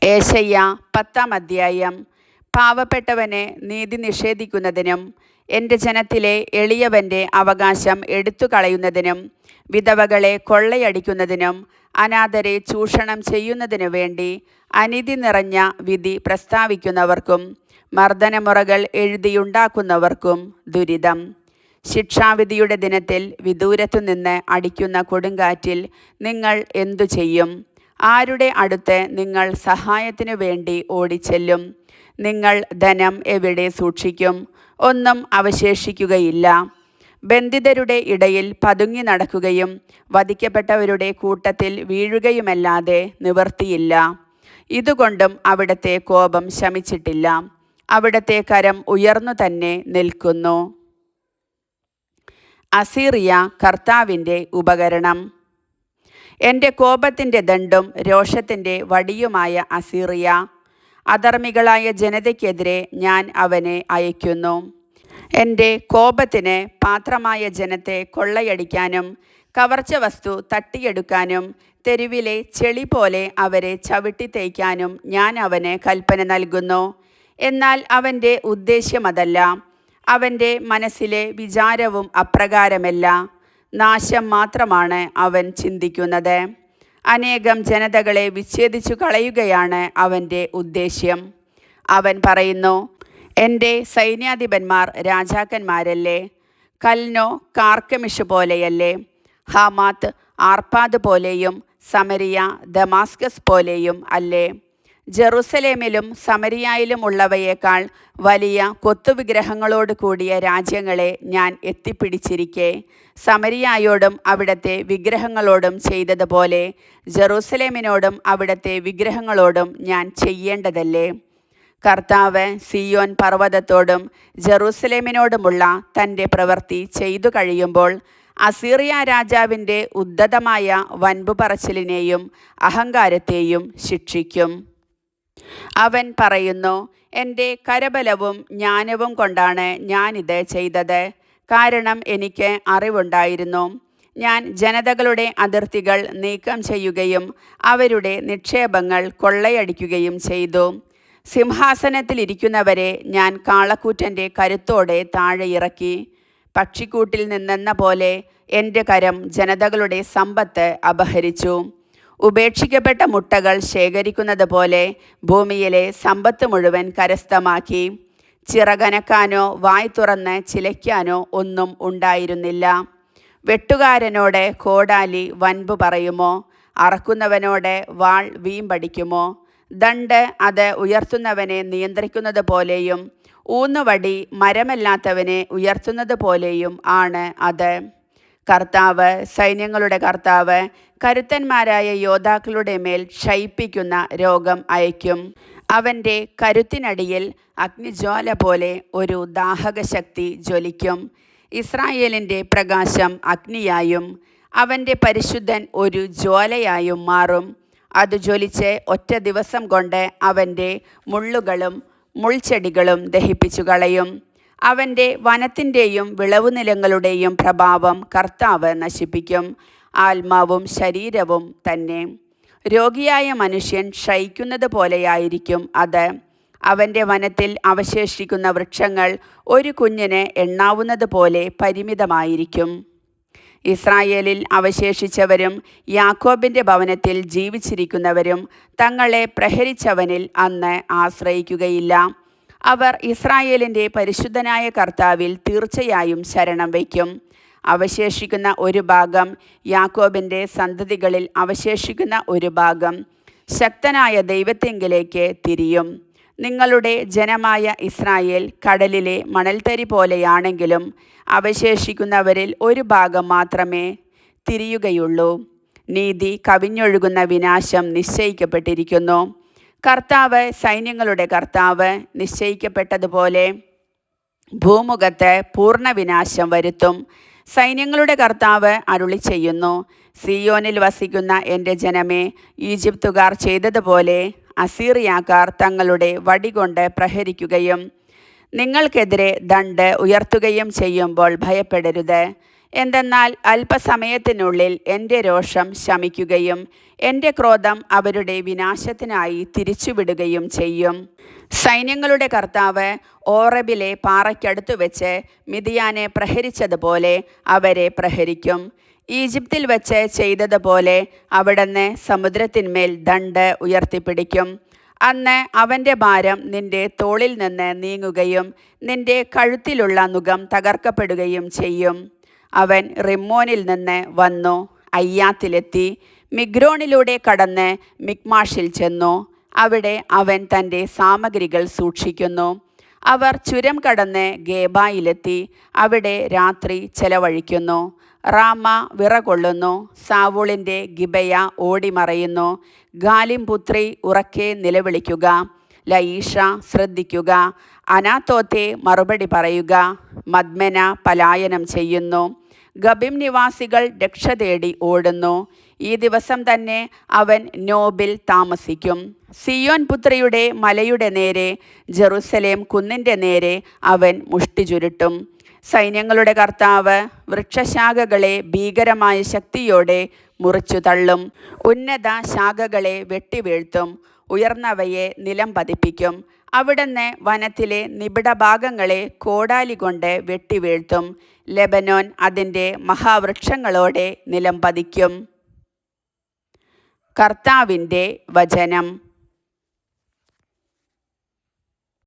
ഏശയ്യാ 10-ാം അധ്യായം. പാവപ്പെട്ടവനെ നീതി നിഷേധിക്കുന്നതിനും എൻ്റെ ജനത്തിലെ എളിയവൻ്റെ അവകാശം എടുത്തുകളയുന്നതിനും വിധവകളെ കൊള്ളയടിക്കുന്നതിനും അനാഥരെ ചൂഷണം ചെയ്യുന്നതിനു വേണ്ടി അനീതി നിറഞ്ഞ വിധി പ്രസ്താവിക്കുന്നവർക്കും മർദ്ദനമുറകൾ എഴുതിയുണ്ടാക്കുന്നവർക്കും ദുരിതം. ശിക്ഷാവിധിയുടെ ദിനത്തിൽ വിദൂരത്തുനിന്ന് അടിക്കുന്ന കൊടുങ്കാറ്റിൽ നിങ്ങൾ എന്തു ചെയ്യും? ആരുടെ അടുത്ത് നിങ്ങൾ സഹായത്തിനു വേണ്ടി ഓടിച്ചെല്ലും? നിങ്ങൾ ധനം എവിടെ സൂക്ഷിക്കും? ഒന്നും അവശേഷിക്കുകയില്ല. ബന്ധിതരുടെ ഇടയിൽ പതുങ്ങി നടക്കുകയും വധിക്കപ്പെട്ടവരുടെ കൂട്ടത്തിൽ വീഴുകയുമല്ലാതെ നിവൃത്തിയില്ല. ഇതുകൊണ്ടും അവിടുത്തെ കോപം ശമിച്ചിട്ടില്ല. അവിടുത്തെ കരം ഉയർന്നു തന്നെ നിൽക്കുന്നു. അസീറിയ കർത്താവിൻ്റെ ഉപകരണം. എൻ്റെ കോപത്തിൻ്റെ ദണ്ഡും രോഷത്തിൻ്റെ വടിയുമായ അസീറിയ, അധർമ്മികളായ ജനതയ്ക്കെതിരെ ഞാൻ അവനെ അയക്കുന്നു. എൻ്റെ കോപത്തിന് പാത്രമായ ജനത്തെ കൊള്ളയടിക്കാനും കവർച്ച വസ്തു തട്ടിയെടുക്കാനും തെരുവിലെ ചെളി പോലെ അവരെ ചവിട്ടിത്തേയ്ക്കാനും ഞാൻ അവന് കൽപ്പന നൽകുന്നു. എന്നാൽ അവൻ്റെ ഉദ്ദേശ്യമതല്ല, അവൻ്റെ മനസ്സിലെ വിചാരവും അപ്രകാരമല്ല. നാശം മാത്രമാണ് അവൻ ചിന്തിക്കുന്നത്. അനേകം ജനതകളെ വിച്ഛേദിച്ചു കളയുകയാണ് അവൻ്റെ ഉദ്ദേശ്യം. അവൻ പറയുന്നു, എൻ്റെ സൈന്യാധിപന്മാർ രാജാക്കന്മാരല്ലേ? കൽനോ കാർക്കമിഷ് പോലെയല്ലേ? ഹമാത്ത് ആർപ്പാദ് പോലെയും സമരിയ ദമാസ്കസ് പോലെയും അല്ലേ? ജെറുസലേമിലും സമരിയായിലും ഉള്ളവയേക്കാൾ വലിയ കൊത്തുവിഗ്രഹങ്ങളോട് കൂടിയ രാജ്യങ്ങളെ ഞാൻ എത്തിപ്പിടിച്ചിരിക്കെ സമരിയായോടും അവിടത്തെ വിഗ്രഹങ്ങളോടും ചെയ്തതുപോലെ ജെറുസലേമിനോടും അവിടത്തെ വിഗ്രഹങ്ങളോടും ഞാൻ ചെയ്യേണ്ടതല്ലേ? കർത്താവ് സിയോൻ പർവ്വതത്തോടും ജെറുസലേമിനോടുമുള്ള തൻ്റെ പ്രവൃത്തി ചെയ്തു കഴിയുമ്പോൾ അസീറിയ രാജാവിൻ്റെ ഉദ്ധതമായ വൻപു പറച്ചിലിനെയും അഹങ്കാരത്തെയും ശിക്ഷിക്കും. അവൻ പറയുന്നു, എൻ്റെ കരബലവും ജ്ഞാനവും കൊണ്ടാണ് ഞാനിത് ചെയ്തത്. കാരണം എനിക്ക് അറിവുണ്ടായിരുന്നു. ഞാൻ ജനതകളുടെ അതിർത്തികൾ നീക്കം ചെയ്യുകയും അവരുടെ നിക്ഷേപങ്ങൾ കൊള്ളയടിക്കുകയും ചെയ്തു. സിംഹാസനത്തിലിരിക്കുന്നവരെ ഞാൻ കാളക്കൂറ്റൻ്റെ കരുത്തോടെ താഴെ ഇറക്കി. പക്ഷിക്കൂട്ടിൽ നിന്നെന്ന പോലെ എൻ്റെ കരം ജനതകളുടെ സമ്പത്ത് അപഹരിച്ചു. ഉപേക്ഷിക്കപ്പെട്ട മുട്ടകൾ ശേഖരിക്കുന്നത് പോലെ ഭൂമിയിലെ സമ്പത്ത് മുഴുവൻ കരസ്ഥമാക്കി. ചിറകനക്കാനോ വായ് തുറന്ന് ചിലയ്ക്കാനോ ഒന്നും ഉണ്ടായിരുന്നില്ല. വെട്ടുകാരനോട് കോടാലി വൻപു പറയുമോ? അറക്കുന്നവനോട് വാൾ വീമ്പടിക്കുമോ? ദണ്ഡ് അത് ഉയർത്തുന്നവനെ നിയന്ത്രിക്കുന്നത് പോലെയും ഊന്നുവടി മരമല്ലാത്തവനെ ഉയർത്തുന്നത് പോലെയും ആണ് അത്. കർത്താവ്, സൈന്യങ്ങളുടെ കർത്താവ് കരുത്തന്മാരായ യോദ്ധാക്കളുടെ മേൽ ക്ഷയിപ്പിക്കുന്ന രോഗം അയക്കും. അവൻ്റെ കരുത്തിനടിയിൽ അഗ്നിജ്വാല പോലെ ഒരു ദാഹകശക്തി ജ്വലിക്കും. ഇസ്രായേലിൻ്റെ പ്രകാശം അഗ്നിയായും അവൻ്റെ പരിശുദ്ധൻ ഒരു ജ്വാലയായും മാറും. അത് ജ്വലിച്ച് ഒറ്റ ദിവസം കൊണ്ട് അവൻ്റെ മുള്ളുകളും മുൾച്ചെടികളും ദഹിപ്പിച്ചു കളയും. അവൻ്റെ വനത്തിൻ്റെയും വിളവുനിലങ്ങളുടെയും പ്രഭാവം കർത്താവ് നശിപ്പിക്കും. ആത്മാവും ശരീരവും തന്നെ. രോഗിയായ മനുഷ്യൻ ക്ഷയിക്കുന്നത് പോലെയായിരിക്കും അത്. അവൻ്റെ വനത്തിൽ അവശേഷിക്കുന്ന വൃക്ഷങ്ങൾ ഒരു കുഞ്ഞിന് എണ്ണാവുന്നത് പോലെ പരിമിതമായിരിക്കും. ഇസ്രായേലിൽ അവശേഷിച്ചവരും യാക്കോബിൻ്റെ ഭവനത്തിൽ ജീവിച്ചിരിക്കുന്നവരും തങ്ങളെ പ്രഹരിച്ചവനിൽ അന്ന് ആശ്രയിക്കുകയില്ല. അവർ ഇസ്രായേലിൻ്റെ പരിശുദ്ധനായ കർത്താവിൽ തീർച്ചയായും ശരണം വയ്ക്കും. അവശേഷിക്കുന്ന ഒരു ഭാഗം, യാക്കോബിൻ്റെ സന്തതികളിൽ അവശേഷിക്കുന്ന ഒരു ഭാഗം ശക്തനായ ദൈവത്തിങ്കിലേക്ക് തിരിയും. നിങ്ങളുടെ ജനമായ ഇസ്രായേൽ കടലിലെ മണൽത്തരി പോലെയാണെങ്കിലും അവശേഷിക്കുന്നവരിൽ ഒരു ഭാഗം മാത്രമേ തിരിയുകയുള്ളൂ. നീതി കവിഞ്ഞൊഴുകുന്ന വിനാശം നിശ്ചയിക്കപ്പെട്ടിരിക്കുന്നു. കർത്താവ്, സൈന്യങ്ങളുടെ കർത്താവ് നിശ്ചയിക്കപ്പെട്ടതുപോലെ ഭൂമുഖത്ത് പൂർണ്ണ വിനാശം വരുത്തും. സൈന്യങ്ങളുടെ കർത്താവ് അരുളി ചെയ്യുന്നു, സിയോനിൽ വസിക്കുന്ന എൻ്റെ ജനമേ, ഈജിപ്തുകാർ ചെയ്തതുപോലെ അസീറിയാക്കാർ തങ്ങളുടെ വടികൊണ്ട് പ്രഹരിക്കുകയും നിങ്ങൾക്കെതിരെ ദണ്ഡ് ഉയർത്തുകയും ചെയ്യുമ്പോൾ ഭയപ്പെടരുത്. എന്തെന്നാൽ അല്പസമയത്തിനുള്ളിൽ എൻ്റെ രോഷം ശമിക്കുകയും എൻ്റെ ക്രോധം അവരുടെ വിനാശത്തിനായി തിരിച്ചുവിടുകയും ചെയ്യും. സൈന്യങ്ങളുടെ കർത്താവ് ഓറബിലെ പാറയ്ക്കടുത്തു വെച്ച് മിദിയാനെ പ്രഹരിച്ചതുപോലെ അവരെ പ്രഹരിക്കും. ഈജിപ്തിൽ വെച്ച് ചെയ്തതുപോലെ അവിടുന്ന് സമുദ്രത്തിന്മേൽ ദണ്ഡ് ഉയർത്തിപ്പിടിക്കും. അന്ന് അവൻ്റെ ഭാരം നിന്റെ തോളിൽ നിന്ന് നീങ്ങുകയും നിന്റെ കഴുത്തിലുള്ള നുകം തകർക്കപ്പെടുകയും ചെയ്യും. അവൻ റിമ്മോനിൽ നിന്ന് വന്നു അയ്യാത്തിലെത്തി, മിഗ്രോണിലൂടെ കടന്ന് മിക്മാഷിൽ ചെന്നു. അവിടെ അവൻ തൻ്റെ സാമഗ്രികൾ സൂക്ഷിക്കുന്നു. അവർ ചുരം കടന്ന് ഗേബായിലെത്തി അവിടെ രാത്രി ചെലവഴിക്കുന്നു. റാമ വിറകൊള്ളുന്നു, സാവൂളിൻ്റെ ഗിബയ ഓടിമറയുന്നു. ഗാലിം പുത്രി ഉറക്കെ നിലവിളിക്കുക, ലയീഷ ശ്രദ്ധിക്കുക, അനാത്തോത്തെ മറുപടി പറയുക. മദ്മന പലായനം ചെയ്യുന്നു, ഗബിം നിവാസികൾ രക്ഷ തേടി ഓടുന്നു. ഈ ദിവസം തന്നെ അവൻ നോബിൽ താമസിക്കും. സിയോൻ പുത്രിയുടെ മലയുടെ നേരെ, ജെറുസലേം കുന്നിൻ്റെ നേരെ അവൻ മുഷ്ടി ചുരുട്ടും. സൈന്യങ്ങളുടെ കർത്താവ് വൃക്ഷശാഖകളെ ഭീകരമായ ശക്തിയോടെ മുറിച്ചു തള്ളും. ഉന്നത ശാഖകളെ വെട്ടിവീഴ്ത്തും, ഉയർന്നവയെ നിലം പതിപ്പിക്കും. അവിടുന്ന് വനത്തിലെ നിബിഡഭാഗങ്ങളെ കോടാലി കൊണ്ട് വെട്ടിവീഴ്ത്തും. ലെബനോൻ അതിൻ്റെ മഹാവൃക്ഷങ്ങളോടെ നിലം പതിക്കും. കർത്താവിൻ്റെ വചനം.